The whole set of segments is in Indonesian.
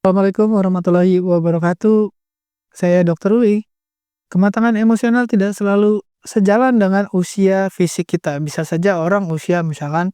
Assalamualaikum warahmatullahi wabarakatuh. Saya Dr. Uli. Kematangan emosional tidak selalu sejalan dengan usia fisik kita. Bisa saja orang usia misalkan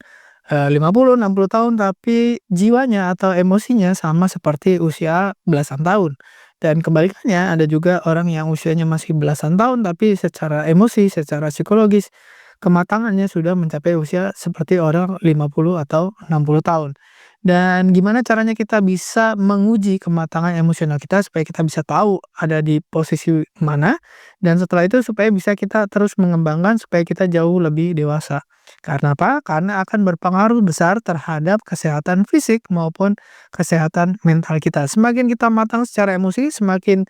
50, 60 tahun tapi jiwanya atau emosinya sama seperti usia belasan tahun. Dan kebalikannya ada juga orang yang usianya masih belasan tahun tapi secara emosi, secara psikologis kematangannya sudah mencapai usia seperti orang 50 atau 60 tahun. Dan gimana caranya kita bisa menguji kematangan emosional kita supaya kita bisa tahu ada di posisi mana, dan setelah itu supaya bisa kita terus mengembangkan supaya kita jauh lebih dewasa. Karena apa? Karena akan berpengaruh besar terhadap kesehatan fisik maupun kesehatan mental kita. Semakin kita matang secara emosi, semakin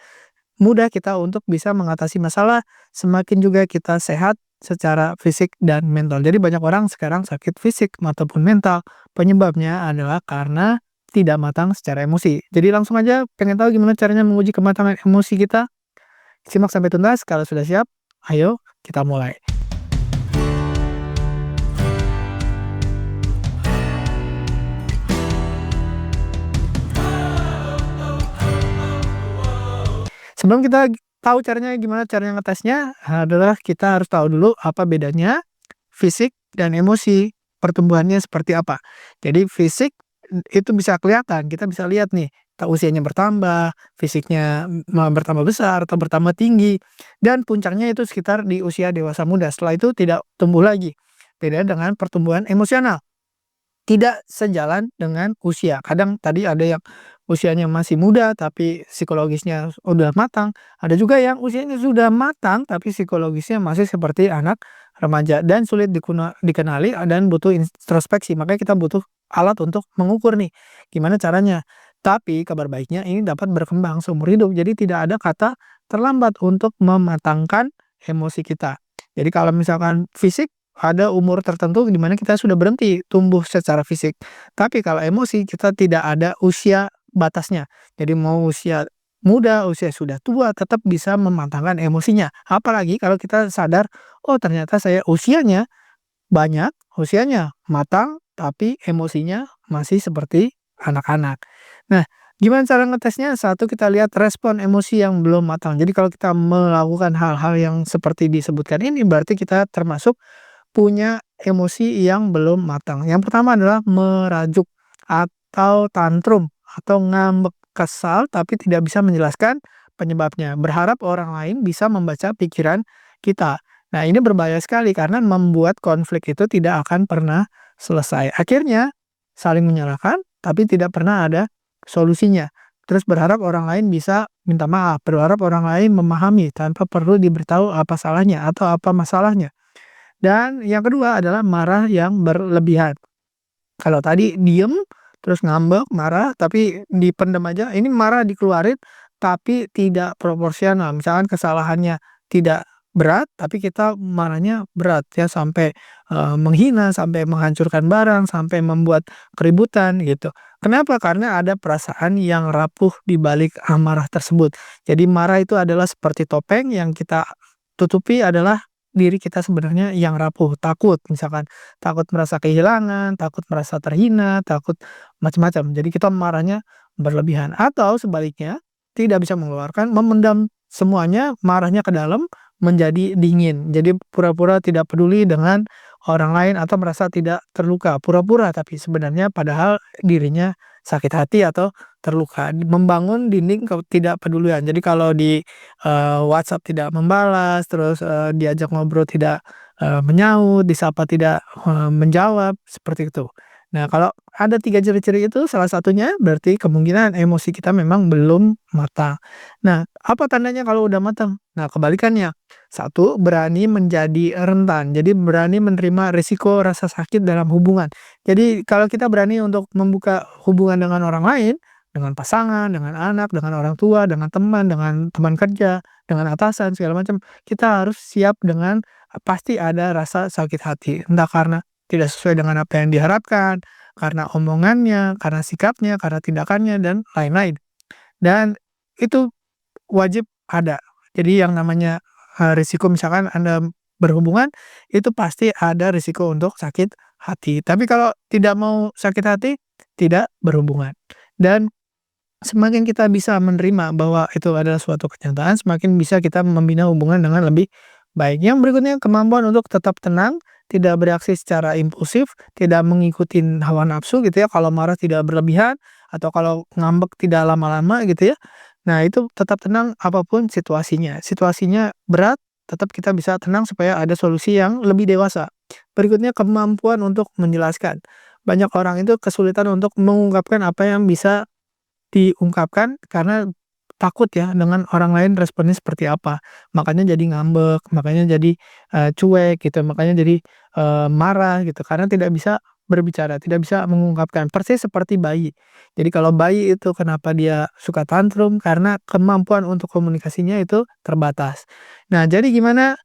mudah kita untuk bisa mengatasi masalah, semakin juga kita sehat secara fisik dan mental. Jadi banyak orang sekarang sakit fisik ataupun mental, penyebabnya adalah karena tidak matang secara emosi. Jadi langsung aja pengen tahu gimana caranya menguji kematangan emosi kita? Simak sampai tuntas, kalau sudah siap, ayo kita mulai. Sebelum kita tahu gimana caranya ngetesnya, adalah kita harus tahu dulu apa bedanya fisik dan emosi, pertumbuhannya seperti apa. Jadi fisik, itu bisa kelihatan, kita bisa lihat nih, usianya bertambah, fisiknya bertambah besar atau bertambah tinggi, dan puncaknya itu sekitar di usia dewasa muda, setelah itu tidak tumbuh lagi. Beda dengan pertumbuhan emosional. Tidak sejalan dengan usia. Kadang tadi ada yang usianya masih muda, tapi psikologisnya udah matang. Ada juga yang usianya sudah matang, tapi psikologisnya masih seperti anak remaja dan sulit dikenali dan butuh introspeksi. Makanya kita butuh alat untuk mengukur nih, gimana caranya. Tapi kabar baiknya ini dapat berkembang seumur hidup. Jadi tidak ada kata terlambat untuk mematangkan emosi kita. Jadi kalau misalkan fisik, ada umur tertentu di mana kita sudah berhenti tumbuh secara fisik. Tapi kalau emosi kita tidak ada usia batasnya. Jadi mau usia muda, usia sudah tua, tetap bisa mematangkan emosinya. Apalagi kalau kita sadar, oh ternyata saya usianya banyak, usianya matang, tapi emosinya masih seperti anak-anak. Nah, gimana cara ngetesnya? Satu, kita lihat respon emosi yang belum matang. Jadi kalau kita melakukan hal-hal yang seperti disebutkan ini, berarti kita termasuk punya emosi yang belum matang. Yang pertama adalah merajuk atau tantrum atau ngambek, kesal tapi tidak bisa menjelaskan penyebabnya. Berharap orang lain bisa membaca pikiran kita. Nah, ini berbahaya sekali karena membuat konflik itu tidak akan pernah selesai. Akhirnya saling menyalahkan tapi tidak pernah ada solusinya. Terus berharap orang lain bisa minta maaf, berharap orang lain memahami tanpa perlu diberitahu apa salahnya atau apa masalahnya. Dan yang kedua adalah marah yang berlebihan. Kalau tadi diem, terus ngambek, marah, tapi dipendem aja, ini marah dikeluarin, tapi tidak proporsional. Misalkan kesalahannya tidak berat, tapi kita marahnya berat ya, sampai menghina, sampai menghancurkan barang, sampai membuat keributan gitu. Kenapa? Karena ada perasaan yang rapuh di balik amarah tersebut. Jadi marah itu adalah seperti topeng yang kita tutupi adalah diri kita sebenarnya yang rapuh, takut misalkan. Takut merasa kehilangan, takut merasa terhina, takut macam-macam. Jadi kita marahnya berlebihan atau sebaliknya tidak bisa mengeluarkan, memendam semuanya, marahnya ke dalam, menjadi dingin. Jadi pura-pura tidak peduli dengan orang lain atau merasa tidak terluka. Pura-pura tapi sebenarnya padahal dirinya sakit hati atau terluka. Membangun dinding ketidakpedulian. Jadi kalau di WhatsApp tidak membalas, terus diajak ngobrol tidak menyaut, disapa tidak menjawab, seperti itu. Nah, kalau ada 3 ciri-ciri itu salah satunya berarti kemungkinan emosi kita memang belum matang. Nah, apa tandanya kalau udah matang? Nah, kebalikannya. Satu, berani menjadi rentan. Jadi berani menerima risiko rasa sakit dalam hubungan. Jadi kalau kita berani untuk membuka hubungan dengan orang lain, dengan pasangan, dengan anak, dengan orang tua, dengan teman kerja, dengan atasan, segala macam, kita harus siap dengan pasti ada rasa sakit hati. Entah karena tidak sesuai dengan apa yang diharapkan, karena omongannya, karena sikapnya, karena tindakannya, dan lain-lain. Dan itu wajib ada. Jadi yang namanya risiko misalkan Anda berhubungan, itu pasti ada risiko untuk sakit hati. Tapi kalau tidak mau sakit hati, tidak berhubungan. Dan Semakin kita bisa menerima bahwa itu adalah suatu kenyataan, semakin bisa kita membina hubungan dengan lebih baik. Yang berikutnya, kemampuan untuk tetap tenang, tidak bereaksi secara impulsif, tidak mengikuti hawa nafsu gitu ya, kalau marah tidak berlebihan, atau kalau ngambek tidak lama-lama gitu ya. Nah, itu tetap tenang apapun situasinya. Situasinya berat, tetap kita bisa tenang supaya ada solusi yang lebih dewasa. Berikutnya, kemampuan untuk menjelaskan. Banyak orang itu kesulitan untuk mengungkapkan apa yang bisa diungkapkan karena takut ya dengan orang lain responnya seperti apa. Makanya jadi ngambek, makanya jadi, cuek gitu, makanya jadi, marah gitu, karena tidak bisa berbicara, tidak bisa mengungkapkan, persis seperti bayi. Jadi kalau bayi itu kenapa dia suka tantrum, karena kemampuan untuk komunikasinya itu terbatas. Nah, jadi gimana,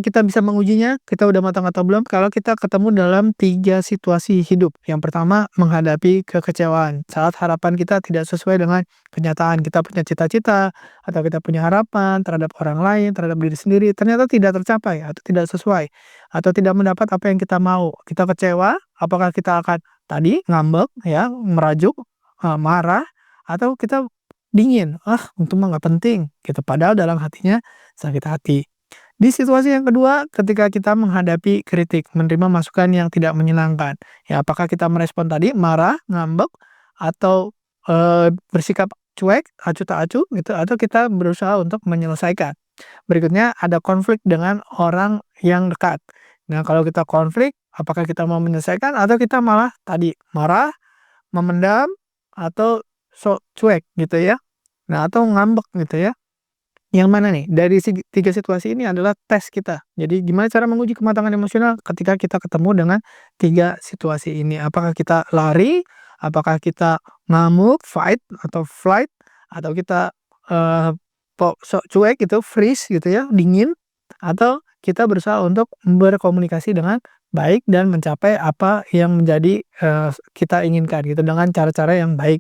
kita bisa mengujinya, kita udah matang atau belum, kalau kita ketemu dalam 3 situasi hidup. Yang pertama, menghadapi kekecewaan, saat harapan kita tidak sesuai dengan kenyataan. Kita punya cita-cita, atau kita punya harapan terhadap orang lain, terhadap diri sendiri, ternyata tidak tercapai, atau tidak sesuai, atau tidak mendapat apa yang kita mau. Kita kecewa, apakah kita akan tadi ngambek ya, merajuk, marah, atau kita dingin, "Ah, itu mah nggak penting," gitu, padahal dalam hatinya sakit hati. Di situasi yang kedua, ketika kita menghadapi kritik, menerima masukan yang tidak menyenangkan. Ya, apakah kita merespon tadi marah, ngambek, atau, bersikap cuek, acuh tak acuh gitu, atau kita berusaha untuk menyelesaikan. Berikutnya ada konflik dengan orang yang dekat. Nah, kalau kita konflik, apakah kita mau menyelesaikan atau kita malah tadi marah, memendam, atau sok cuek gitu ya. Nah, atau ngambek gitu ya. Yang mana nih? Dari 3 situasi ini adalah tes kita. Jadi gimana cara menguji kematangan emosional ketika kita ketemu dengan 3 situasi ini. Apakah kita lari, apakah kita ngamuk, fight atau flight, atau kita, eee, sok cuek gitu, freeze gitu ya, dingin, atau kita berusaha untuk berkomunikasi dengan baik dan mencapai apa yang menjadi, kita inginkan gitu dengan cara-cara yang baik.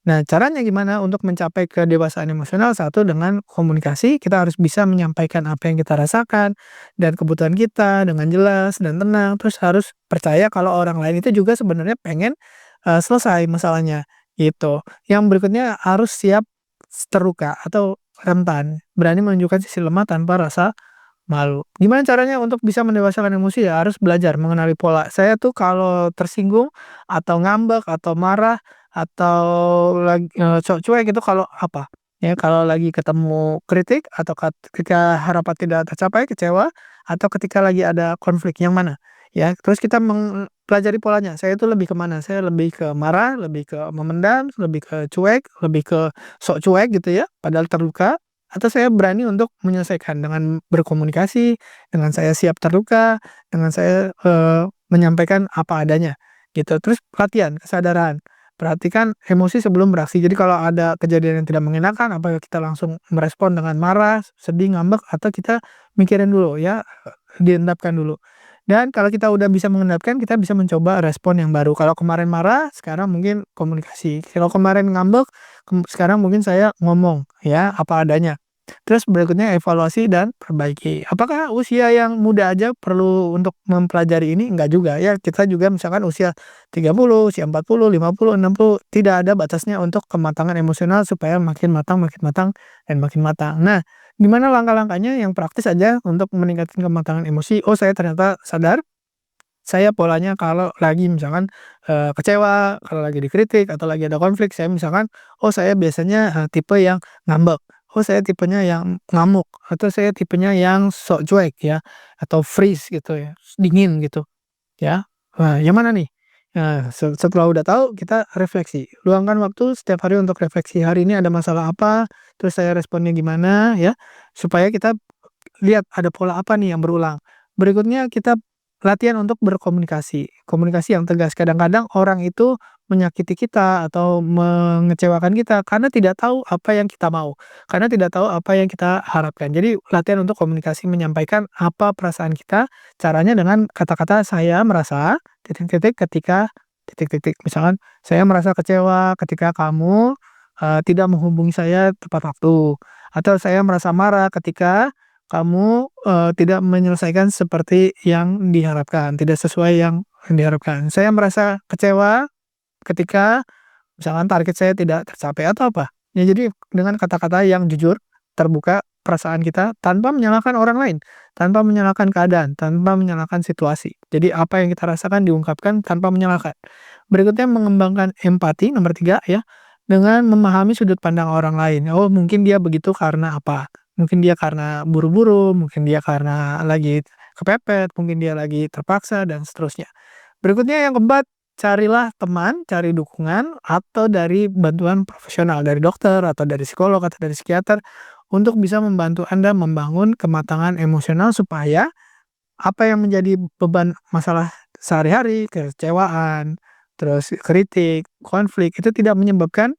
Nah, caranya gimana untuk mencapai kedewasaan emosional? Satu, dengan komunikasi, kita harus bisa menyampaikan apa yang kita rasakan dan kebutuhan kita dengan jelas dan tenang. Terus harus percaya kalau orang lain itu juga sebenarnya pengen, selesai masalahnya, gitu. Yang berikutnya harus siap terluka atau rentan, berani menunjukkan sisi lemah tanpa rasa malu. Gimana caranya untuk bisa mendewasakan emosi? Ya harus belajar mengenali pola. Saya tuh kalau tersinggung atau ngambek atau marah atau lagi, sok cuek itu kalau apa, ya kalau lagi ketemu kritik atau ketika harapan tidak tercapai, kecewa, atau ketika lagi ada konflik, yang mana? Ya, terus kita mempelajari polanya, saya itu lebih ke mana? Saya lebih ke marah, lebih ke memendam, lebih ke cuek, lebih ke sok cuek gitu ya, padahal terluka, atau saya berani untuk menyelesaikan dengan berkomunikasi, dengan saya siap terluka, dengan saya, menyampaikan apa adanya, gitu. Terus latihan kesadaran, perhatikan emosi sebelum beraksi. Jadi kalau ada kejadian yang tidak mengenakan, apakah kita langsung merespon dengan marah, sedih, ngambek, atau kita mikirin dulu ya, diendapkan dulu. Dan kalau kita udah bisa mengendapkan, kita bisa mencoba respon yang baru. Kalau kemarin marah, sekarang mungkin komunikasi. Kalau kemarin ngambek, sekarang mungkin saya ngomong ya, apa adanya. Terus berikutnya evaluasi dan perbaiki. Apakah usia yang muda aja perlu untuk mempelajari ini? Enggak juga ya, kita juga misalkan usia 30, usia 40, 50, 60, tidak ada batasnya untuk kematangan emosional supaya makin matang, dan makin matang. Nah, gimana langkah-langkahnya yang praktis aja untuk meningkatkan kematangan emosi? Oh, saya ternyata sadar, saya polanya kalau lagi misalkan, kecewa, kalau lagi dikritik, atau lagi ada konflik, saya misalkan, oh saya biasanya, tipe yang ngambek, oh saya tipenya yang ngamuk, atau saya tipenya yang sok cuek ya, atau freeze gitu ya, dingin gitu ya. Wah, yang mana nih? Nah, setelah udah tahu, kita refleksi. Luangkan waktu setiap hari untuk refleksi, hari ini ada masalah apa, terus saya responnya gimana ya, supaya kita lihat ada pola apa nih yang berulang. Berikutnya kita latihan untuk berkomunikasi, komunikasi yang tegas. Kadang-kadang orang itu menyakiti kita atau mengecewakan kita karena tidak tahu apa yang kita mau, karena tidak tahu apa yang kita harapkan. Jadi latihan untuk komunikasi, menyampaikan apa perasaan kita, caranya dengan kata-kata, "Saya merasa titik-titik ketika titik-titik." Misalkan, "Saya merasa kecewa ketika kamu, tidak menghubungi saya tepat waktu." Atau, "Saya merasa marah ketika kamu, tidak menyelesaikan seperti yang diharapkan, tidak sesuai yang diharapkan. Saya merasa kecewa ketika misalkan target saya tidak tercapai atau apa. Ya jadi dengan kata-kata yang jujur, terbuka perasaan kita tanpa menyalahkan orang lain, tanpa menyalahkan keadaan, tanpa menyalahkan situasi. Jadi apa yang kita rasakan diungkapkan tanpa menyalahkan. Berikutnya mengembangkan empati, nomor 3 ya, dengan memahami sudut pandang orang lain. Oh mungkin dia begitu karena apa? Mungkin dia karena buru-buru, mungkin dia karena lagi kepepet, mungkin dia lagi terpaksa, dan seterusnya. Berikutnya yang keempat, carilah teman, cari dukungan, atau dari bantuan profesional, dari dokter, atau dari psikolog, atau dari psikiater, untuk bisa membantu Anda membangun kematangan emosional supaya apa yang menjadi beban masalah sehari-hari, kekecewaan, terus kritik, konflik, itu tidak menyebabkan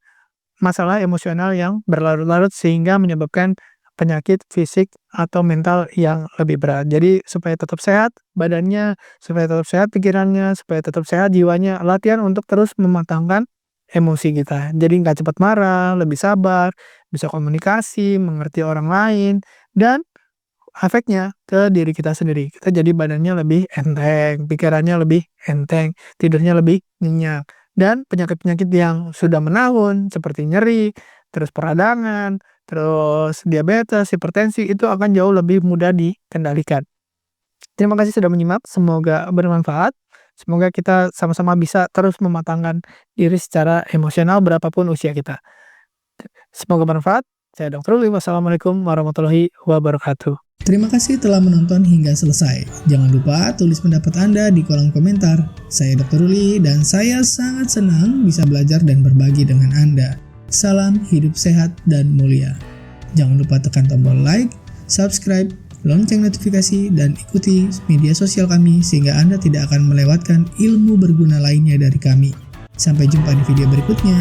masalah emosional yang berlarut-larut sehingga menyebabkan penyakit fisik atau mental yang lebih berat. Jadi supaya tetap sehat badannya, supaya tetap sehat pikirannya, supaya tetap sehat jiwanya, latihan untuk terus mematangkan emosi kita. Jadi nggak cepat marah, lebih sabar, bisa komunikasi, mengerti orang lain, dan efeknya ke diri kita sendiri. Kita jadi badannya lebih enteng, pikirannya lebih enteng, tidurnya lebih nyenyak. Dan penyakit-penyakit yang sudah menahun seperti nyeri, terus peradangan, terus diabetes, hipertensi itu akan jauh lebih mudah dikendalikan. Terima kasih sudah menyimak, semoga bermanfaat. Semoga kita sama-sama bisa terus mematangkan diri secara emosional berapapun usia kita. Semoga bermanfaat. Saya Dr. Ruli. Wassalamualaikum warahmatullahi wabarakatuh. Terima kasih telah menonton hingga selesai. Jangan lupa tulis pendapat Anda di kolom komentar. Saya Dr. Ruli dan saya sangat senang bisa belajar dan berbagi dengan Anda. Salam hidup sehat dan mulia. Jangan lupa tekan tombol like, subscribe, lonceng notifikasi, dan ikuti media sosial kami sehingga Anda tidak akan melewatkan ilmu berguna lainnya dari kami. Sampai jumpa di video berikutnya.